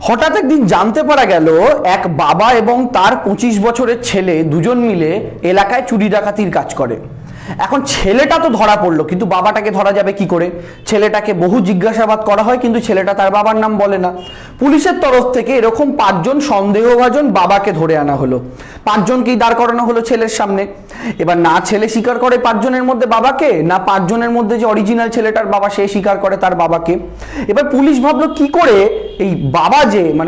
হঠাৎ একদিন জানতে পারা গেল এক বাবা এবং তার 25 বছরের ছেলে দুজন মিলে এলাকায় চুরি ডাকাতির কাজ করে। এখন ছেলেটা তো ধরা পড়লো, কিন্তু বাবাটাকে ধরা যাবে কি করে? ছেলেটাকে বহু জিজ্ঞাসাবাদ করা হয়, কিন্তু ছেলেটা তার বাবার নাম বলে না। পুলিশের তরফ থেকে এরকম 5 জন সন্দেহভাজন বাবাকে ধরে আনা হলো। 5 জনকেই দাঁড় করানো হলো ছেলের সামনে। এবার না ছেলে স্বীকার করে 5 জনের মধ্যে বাবাকে, না 5 জনের মধ্যে যে অরিজিনাল ছেলেটার বাবা সে স্বীকার করে তার বাবাকে। এবার পুলিশ ভাবলো কি করে এই বাবা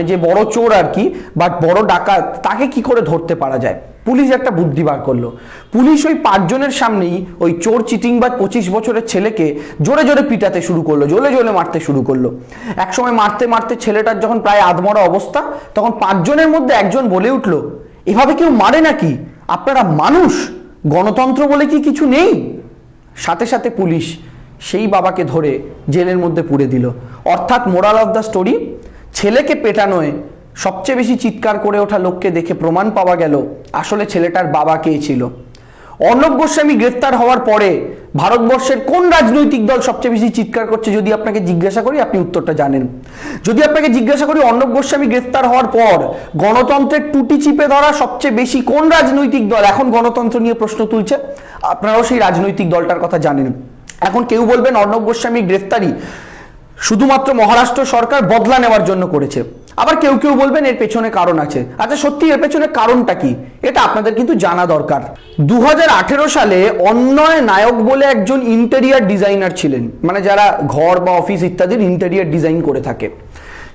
যে বড় চোর আর কি, বা বড় ডাকাত, তাকে কি করে ধরতে পারা যায়। পুলিশ একটা বুদ্ধি বার করলো। পুলিশ ওই 5 জনের সামনেই ওই চোর চিটিংবাজ 25 বছরের ছেলেকে জোরে জোরে পিটাতে শুরু করলো, জোরে জোরে মারতে শুরু করলো। একসময় মারতে মারতে ছেলেটার যখন প্রায় আধমরা অবস্থা, তখন 5 জনের মধ্যে একজন বলে উঠলো, এভাবে কেউ মারে নাকি? আপনারা মানুষ, গণতন্ত্র বলে কি কিছু নেই? সাথে সাথে পুলিশ সেই বাবাকে ধরে জেলের মধ্যে পুরে দিল। অর্থাৎ মোরাল অফ দ্য স্টোরি, ছেলেকে পেটানোয় সবচেয়ে বেশি চিৎকার করে ওঠা লোককে দেখে প্রমাণ পাওয়া গেল আসলে ছেলেটার বাবা কে ছিল। অর্ণব গোস্বামী গ্রেফতার হওয়ার পরে ভারতবর্ষের কোন রাজনৈতিক দল সবচেয়ে বেশি চিৎকার করছে যদি আপনাকে জিজ্ঞাসা করি, আপনি উত্তরটা জানেন। যদি আপনাকে জিজ্ঞাসা করি অর্ণব গোস্বামী গ্রেফতার হওয়ার পর গণতন্ত্রের টুটি চিপে ধরা সবচেয়ে বেশি কোন রাজনৈতিক দল এখন গণতন্ত্র নিয়ে প্রশ্ন তুলছে, আপনারাও সেই রাজনৈতিক দলটার কথা জানেন। এখন কেউ বলবেন অর্ণব গোস্বামী গ্রেফতারি শুধুমাত্র মহারাষ্ট্র সরকার বদলা নেওয়ার জন্য করেছে, আবার কেউ কেউ বলবেন এর পেছনে কারণ আছে। আচ্ছা, সত্যি এর পেছনে কারণটা কি, এটা আপনাদের কিন্তু জানা দরকার। 2018 সালে অন্নয় নায়ক বলে একজন ইন্টেরিয়ার ডিজাইনার ছিলেন, মানে যারা ঘর বা অফিস ইত্যাদির ইন্টেরিয়ার ডিজাইন করে থাকে,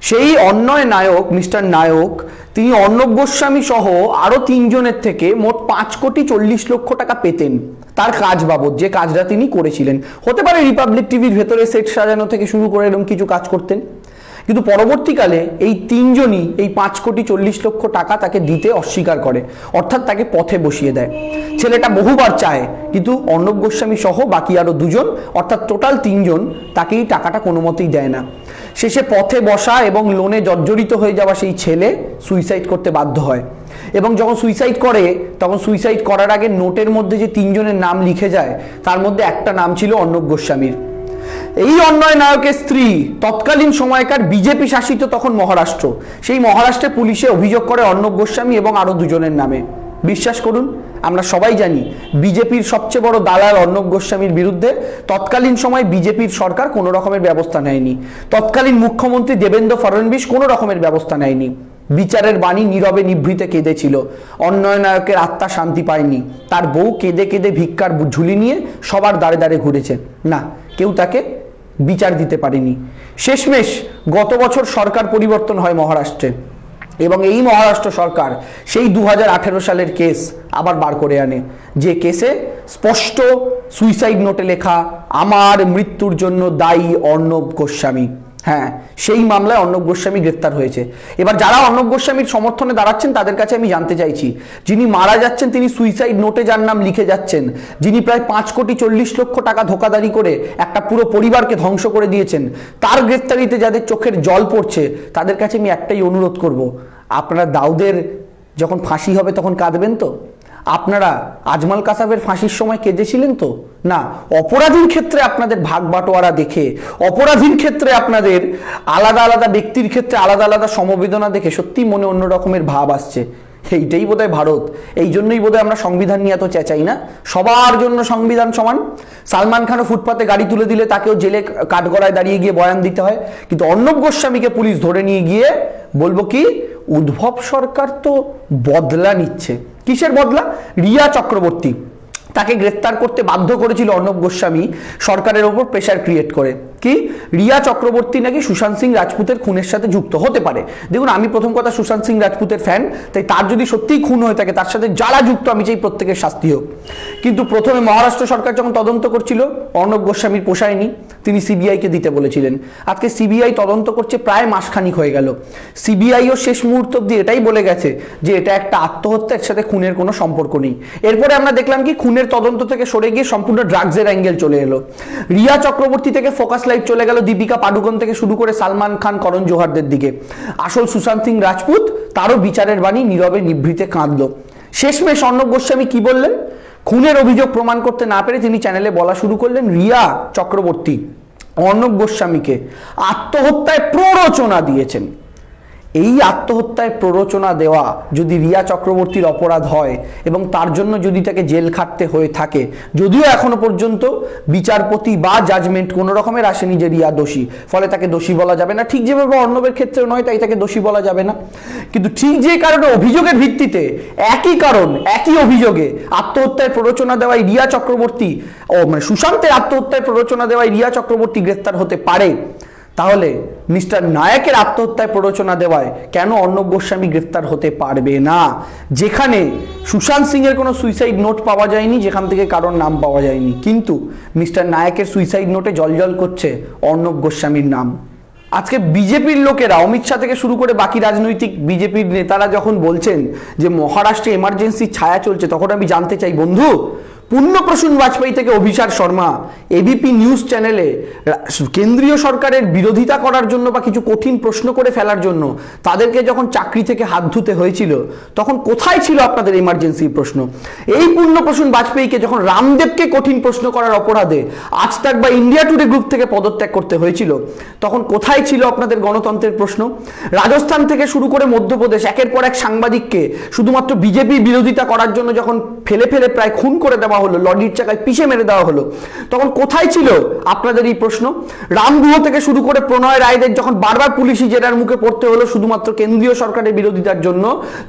সেই অন্নয় নায়ক, মিস্টার নায়ক, তিনি অর্ণব গোস্বামী সহ আরো 3 জনের থেকে মোট 5,40,00,000 টাকা পেতেন তার কাজ বাবদ, যে কাজটা তিনি করেছিলেন। হতে পারে রিপাবলিক টিভির ভেতরে সেট সাজানো থেকে শুরু করে এরকম কিছু কাজ করতেন। কিন্তু পরবর্তীকালে এই 3 জনই এই 5,40,00,000 টাকা তাকে দিতে অস্বীকার করে, অর্থাৎ তাকে পথে বসিয়ে দেয়। ছেলেটা বহুবার চায়, কিন্তু অর্ণব গোস্বামী সহ বাকি আরো 2 জন, অর্থাৎ টোটাল 3 জন, তাকে এই টাকাটা কোনো মতেই দেয় না। শেষে পথে বসা এবং লোনে জর্জরিত হয়ে যাওয়া সেই ছেলে সুইসাইড করতে বাধ্য হয়। এবং যখন সুইসাইড করে, তখন সুইসাইড করার আগে নোটের মধ্যে যে 3 জনের নাম লিখে যায়, তার মধ্যে একটা নাম ছিল অর্ণব গোস্বামীর। এই অন্নয় নায়কের স্ত্রী তৎকালীন সময়কার বিজেপি শাসিত তখন মহারাষ্ট্র, সেই মহারাষ্ট্রে পুলিশে অভিযোগ করে অর্ণব গোস্বামী এবং আরো 2 জনের নামে। বিশ্বাস করুন, আমরা সবাই জানি বিজেপির সবচেয়ে বড় দালাল অর্ণব গোস্বামীর বিরুদ্ধে তৎকালীন সময় বিজেপির সরকার কোনো রকমের ব্যবস্থা নেয়নি। তৎকালীন মুখ্যমন্ত্রী দেবেন্দ্র ফডনবিস কোনো রকমের ব্যবস্থা নেয়নি। বিচারের বাণী নীরবে নিভৃতে কেঁদেছিল। অন্নয় নায়কের আত্মা শান্তি পায়নি। তার বউ কেঁদে কেঁদে ভিক্ষার ঝুলি নিয়ে সবার দাঁড়ে দাঁড়ে ঘুরেছে, না কেউ তাকে বিচার দিতে পারেনি। শেষমেশ গত বছর সরকার পরিবর্তন হয় মহারাষ্ট্রে, এবং এই মহারাষ্ট্র সরকার সেই 2018 সালের কেস আবার বার করে আনে, যে কেসে স্পষ্ট সুইসাইড নোটে লেখা আমার মৃত্যুর জন্য দায়ী অর্ণব গোস্বামী। হ্যাঁ, সেই মামলায় অর্ণব গোস্বামী গ্রেফতার হয়েছে। এবার যারা অর্ণব গোস্বামীর সমর্থনে দাঁড়াচ্ছেন তাদের কাছে আমি জানতে চাইছি, যিনি মারা যাচ্ছেন তিনি সুইসাইড নোটে যার নাম লিখে যাচ্ছেন, যিনি প্রায় 5,40,00,000 টাকা ধোকাদারি করে একটা পুরো পরিবারকে ধ্বংস করে দিয়েছেন, তার গ্রেফতারিতে যাদের চোখের জল পড়ছে, তাদের কাছে আমি একটাই অনুরোধ করব, আপনারা দাউদের যখন ফাঁসি হবে তখন কাঁদবেন তো? আপনারা আজমাল কাসাবের ফাঁসির সময় কেঁদেছিলেন তো? না। অপরাধীর ক্ষেত্রে আপনাদের ভাগ বাটোয়ারা দেখে, অপরাধীর ক্ষেত্রে আপনাদের আলাদা আলাদা ব্যক্তির ক্ষেত্রে আলাদা আলাদা সমবেদনা দেখে সত্যি মনে অন্য রকমের ভাব আসছে। এইটাই বোধহয় ভারত। এই জন্যই বোধহয় আমরা সংবিধান নিয়ে এত চেঁচাই না, সবার জন্য সংবিধান সমান। সালমান খানও ফুটপাতে গাড়ি তুলে দিলে তাকেও জেলে কাঠগড়ায় দাঁড়িয়ে গিয়ে বয়ান দিতে হয়, কিন্তু অর্ণব গোস্বামীকে পুলিশ ধরে নিয়ে গিয়ে বলবো কি, উদ্ভব সরকার তো বদলা নিচ্ছে। কিসের বদলা? রিয়া চক্রবর্তী, তাকে গ্রেফতার করতে বাধ্য করেছিল অর্ণব গোস্বামী সরকারের ওপর প্রেসার ক্রিয়েট করে। কি, রিয়া চক্রবর্তী নাকি সুশান্ত সিং রাজপুতের খুনের সাথে যুক্ত হতে পারে। দেখুন, আমি প্রথম কথা সুশান্ত সিং রাজপুতের ফ্যান, তাই তার যদি সত্যিই খুন হয়ে থাকে তার সাথে যারা যুক্ত আমি চাই প্রত্যেকের শাস্তি হোক। কিন্তু প্রথমে মহারাষ্ট্র সরকার যখন তদন্ত করছিল, অর্ণব গোস্বামীর পোষায়নি, তিনি সিবিআইকে দিতে বলেছিলেন। আজকে সিবিআই তদন্ত করছে, প্রায় মাসখানিক হয়ে গেল। সিবিআইও শেষ মুহূর্ত অব্দি এটাই বলে গেছে যে এটা একটা আত্মহত্যা, এর সাথে খুনের কোনো সম্পর্ক নেই। এরপরে আমরা দেখলাম কি, খুনের তদন্ত থেকে সরে গিয়ে সম্পূর্ণ ড্রাগসের অ্যাঙ্গেল চলে এলো। রিয়া চক্রবর্তী থেকে ফোকাস লাইট চলে গেল দীপিকা পাডুকোন থেকে শুরু করে সালমান খান, করণ জোহারদের দিকে। আসল সুশান্ত সিং রাজপুত, তারও বিচারের বাণী নীরবে নিভৃতে কাঁদলো। শেষমেশ অর্ণব গোস্বামী কি বললেন? খুনের অভিযোগ প্রমাণ করতে না পেরে তিনি চ্যানেলে বলা শুরু করলেন, রিয়া চক্রবর্তী অর্ণব গোস্বামীকে আত্মহত্যায় প্ররোচনা দিয়েছেন। এই আত্মহত্যায় প্ররোচনা দেওয়া যদি রিয়া চক্রবর্তীর অপরাধ হয় এবং তার জন্য যদি তাকে জেল খাটতে হয়ে থাকে, যদিও এখনো পর্যন্ত বিচারপতি বা জাজমেন্ট কোনো রকমের আসেনি যে রিয়া দোষী, ফলে তাকে দোষী বলা যাবে না, ঠিক যেভাবে অর্ণবের ক্ষেত্রেও নয় তাই তাকে দোষী বলা যাবে না। কিন্তু ঠিক যে কারণে অভিযোগের ভিত্তিতে একই কারণ একই অভিযোগে আত্মহত্যায় প্ররোচনা দেওয়ায় রিয়া চক্রবর্তী মানে সুশান্তের আত্মহত্যায় প্ররোচনা দেওয়ায় রিয়া চক্রবর্তী গ্রেফতার হতে পারে, তাহলে মিস্টার নায়কের আত্মহত্যায় প্ররোচনা দেওয়ায় কেন অর্ণব গোস্বামী গ্রেফতার হতে পারবে না? যেখানে সুশান্ত সিং এর কোনো সুইসাইড নোট পাওয়া যায়নি, যেখান থেকে কারোর নাম পাওয়া যায়নি, কিন্তু মিস্টার নায়কের সুইসাইড নোটে জলজল করছে অর্ণব গোস্বামীর নাম। আজকে বিজেপির লোকেরা, অমিত শাহ থেকে শুরু করে বাকি রাজনৈতিক বিজেপির নেতারা যখন বলছেন যে মহারাষ্ট্রে এমার্জেন্সি ছায়া চলছে, তখন আমি জানতে চাই, বন্ধু, পুণ্যপ্রসূন বাজপেয়ী থেকে অভিষার শর্মা এবিপি নিউজ চ্যানেলে কেন্দ্রীয় সরকারের বিরোধিতা করার জন্য বা কিছু কঠিন প্রশ্ন করে ফেলার জন্য তাদেরকে যখন চাকরি থেকে হাত ধুতে হয়েছিল, তখন কোথায় ছিল আপনাদের ইমার্জেন্সির প্রশ্ন? এই পুণ্যপ্রসূন বাজপেয়ীকে যখন রামদেবকে কঠিন প্রশ্ন করার অপরাধে আজ তাক বা ইন্ডিয়া টুডে গ্রুপ থেকে পদত্যাগ করতে হয়েছিল, তখন কোথায় ছিল আপনাদের গণতন্ত্রের প্রশ্ন? রাজস্থান থেকে শুরু করে মধ্যপ্রদেশ একের পর এক সাংবাদিককে শুধুমাত্র বিজেপি বিরোধিতা করার জন্য যখন ফেলে ফেলে প্রায় খুন করে দেওয়া হলো, লরির চাকায় পিষে মেরে দেওয়া হলো, তখন কোথায় ছিল আপনাদের এই প্রশ্ন? রামগুহ থেকে শুরু করে প্রণয় রায়দের যখন বারবার পুলিশি জেরার মুখে পড়তে হলো শুধুমাত্র কেন্দ্রীয় সরকারের বিরোধিতার জন্য,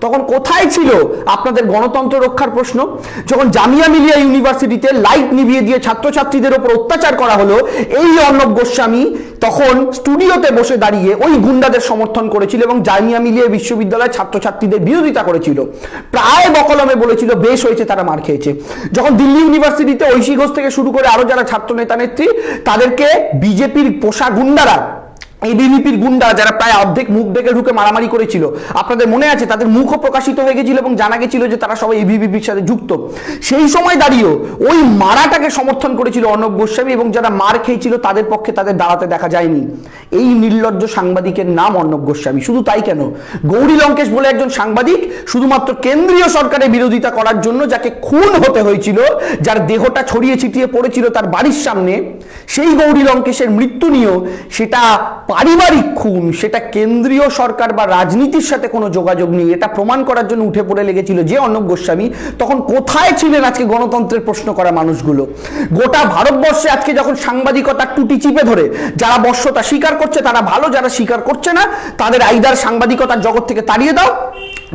তখন কোথায় ছিল আপনাদের গণতন্ত্র রক্ষার প্রশ্ন? যখন জামিয়া মিলিয়া ইউনিভার্সিটিতে লাইট নিভিয়ে দিয়ে ছাত্রছাত্রীদের উপর অত্যাচার করা হলো, এই অর্ণব গোস্বামী তখন স্টুডিওতে বসে দাঁড়িয়ে ওই গুন্ডাদের সমর্থন করেছিল এবং জামিয়া মিলিয়া বিশ্ববিদ্যালয়ের ছাত্রছাত্রীদের বিরোধিতা করেছিল, প্রায় বকলমে বলেছিল বেশ হয়েছে তারা মার খেয়েছে। যখন দিল্লি ইউনিভার্সিটিতে ঐশী ঘোষ থেকে শুরু করে আরো যারা ছাত্র নেতা নেত্রী, তাদেরকে বিজেপির পোষা গুন্ডারা, এবিভিপির গুন্ডা যারা প্রায় অর্ধেক মুখ দেখে ঢুকে মারামারি করেছিল, আপনাদের মনে আছে তাদের মুখও প্রকাশিত হয়ে গেছিল এবং জানা গেছিল যে তারা সবাই এবিভিপির সাথে যুক্ত, সেই সময় দাঁড়িয়েও ওই মারাটাকে সমর্থন করেছিল অর্ণব গোস্বামী এবং যারা মার খেয়েছিল তাদের পক্ষে তাদের দাঁড়াতে দেখা যায়নি। এই নির্লজ্জ সাংবাদিকের নাম অর্ণব গোস্বামী। শুধু তাই কেন, গৌরী লঙ্কেশ বলে একজন সাংবাদিক শুধুমাত্র কেন্দ্রীয় সরকারের বিরোধিতা করার জন্য যাকে খুন হতে হয়েছিল, যার দেহটা ছড়িয়ে ছিটিয়ে পড়েছিল তার বাড়ির সামনে, সেই গৌরী লঙ্কেশের মৃত্যু নিয়েও সেটা পারিবারিক খুন, সেটা কেন্দ্রীয় সরকার বা রাজনীতির সাথে কোনো যোগাযোগ নেই, এটা প্রমাণ করার জন্য উঠে পড়ে লেগেছিল যে অর্ণব গোস্বামী। তখন কোথায় ছিলেন আজকে গণতন্ত্রের প্রশ্ন করা মানুষগুলো? গোটা ভারতবর্ষে আজকে যখন সাংবাদিকতার টুটি চিপে ধরে যারা বর্ষতা স্বীকার করছে তারা ভালো, যারা স্বীকার করছে না তাদের আইদার সাংবাদিকতার জগৎ থেকে তাড়িয়ে দাও,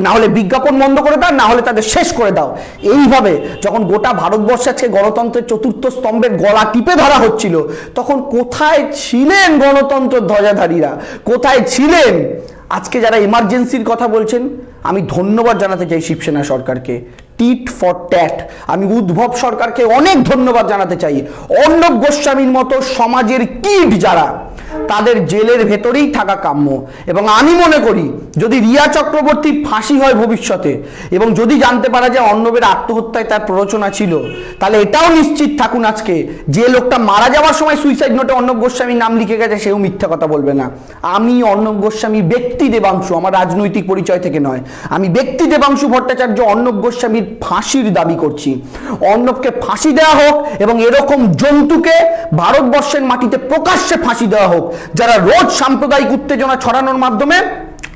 না হলে বিজ্ঞাপন বন্ধ করে দাও, না হলে তাদের শেষ করে দাও। এইভাবে যখন গোটা ভারতবর্ষে আজকে গণতন্ত্রের চতুর্থ স্তম্ভের গলা টিপে ধরা হচ্ছিল, তখন কোথায় ছিলেন গণতন্ত্র ধ্বজাধারীরা? কোথায় ছিলেন? আজকে যারা ইমার্জেন্সির কথা বলছেন, আমি ধন্যবাদ জানাতে চাই শিবসেনা সরকারকে, টিট ফর ট্যাট। আমি উদ্ভব সরকারকে অনেক ধন্যবাদ জানাতে চাই। অর্ণব গোস্বামীর মতো সমাজের কীট যারা, তাদের জেলের ভেতরেই থাকা কাম্য। এবং আমি মনে করি যদি রিয়া চক্রবর্তীর ফাঁসি হয় ভবিষ্যতে এবং যদি জানতে পারা যায় অর্ণবের আত্মহত্যায় তার প্ররোচনা ছিল, তাহলে এটাও নিশ্চিত থাকুন আজকে যে লোকটা মারা যাওয়ার সময় সুইসাইড নোটে অর্ণব গোস্বামীর নাম লিখে গেছে সেও মিথ্যা কথা বলবে না। আমি অর্ণব গোস্বামী ব্যক্তি দেবাংশু, আমার রাজনৈতিক পরিচয় থেকে নয়, আমি ব্যক্তি দেবাংশু ভট্টাচার্য অর্ণব গোস্বামীর ফাঁসির দাবি করছি। অর্ণবকে ফাঁসি দেওয়া হোক এবং এরকম জন্তুকে ভারতবর্ষের মাটিতে প্রকাশ্যে ফাঁসি দেওয়া হোক যারা রোজ সাম্প্রদায়িক উত্তেজনা ছড়ানোর মাধ্যমে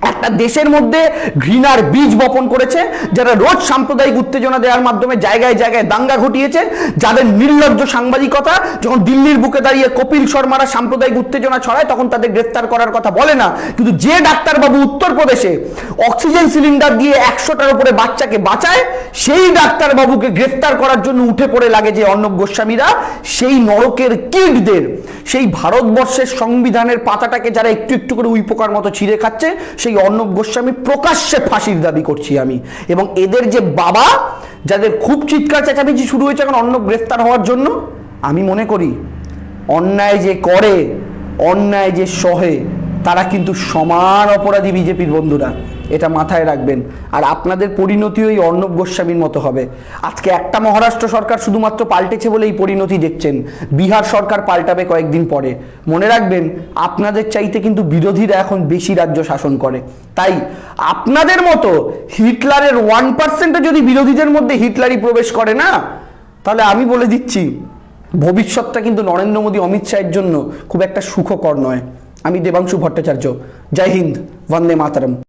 একটা দেশের মধ্যে ঘৃণার বীজ বপন করেছে, যারা রোজ সাম্প্রদায়িক উত্তেজনা দেওয়ার মাধ্যমে জায়গায় জায়গায় দাঙ্গা ঘটিয়েছে, যাদের নির্লজ্জ সাংবাদিকতা, যখন দিল্লির বুকে দাঁড়িয়ে কপিল শর্মারা সাম্প্রদায়িক উত্তেজনা ছড়ায় তখন তাদের গ্রেফতার করার কথা বলে না, কিন্তু যে ডাক্তারবাবু উত্তরপ্রদেশে অক্সিজেন সিলিন্ডার দিয়ে 100টার উপরে বাচ্চাকে বাঁচায়, সেই ডাক্তারবাবুকে গ্রেফতার করার জন্য উঠে পড়ে লাগে যে অর্ণব গোস্বামীরা, সেই নরকের কীটদের, সেই ভারতবর্ষের সংবিধানের পাতাটাকে যারা একটু একটু করে উইপোকার মতো ছিঁড়ে খাচ্ছে, সেই অর্ণব গোস্বামী প্রকাশ্যে ফাঁসির দাবি করছি আমি। এবং এদের যে বাবা, যাদের খুব চিৎকার চেঁচামেচি শুরু হয়েছে এখন অর্ণব গ্রেফতার হওয়ার জন্য, আমি মনে করি অন্যায় যে করে, অন্যায় যে সহে, তারা কিন্তু সমান অপরাধী বিজেপির বন্ধুরা, এটা মাথায় রাখবেন। আর আপনাদের পরিণতি ওই অর্ণব গোস্বামীর মতো হবে। আজকে একটা মহারাষ্ট্র সরকার শুধুমাত্র পাল্টেছে বলে এই পরিণতি দেখছেন, বিহার সরকার পাল্টাবে কয়েকদিন পরে। মনে রাখবেন আপনাদের চাইতে কিন্তু বিরোধীরা এখন বেশি রাজ্য শাসন করে। তাই আপনাদের মতো হিটলারের 1% যদি বিরোধীদের মধ্যে হিটলারই প্রবেশ করে না, তাহলে আমি বলে দিচ্ছি ভবিষ্যৎটা কিন্তু নরেন্দ্র মোদী অমিত শাহের জন্য খুব একটা সুখকর নয়। আমি দেবাংশু ভট্টাচার্য। জয় হিন্দ, বন্দে মাতরম।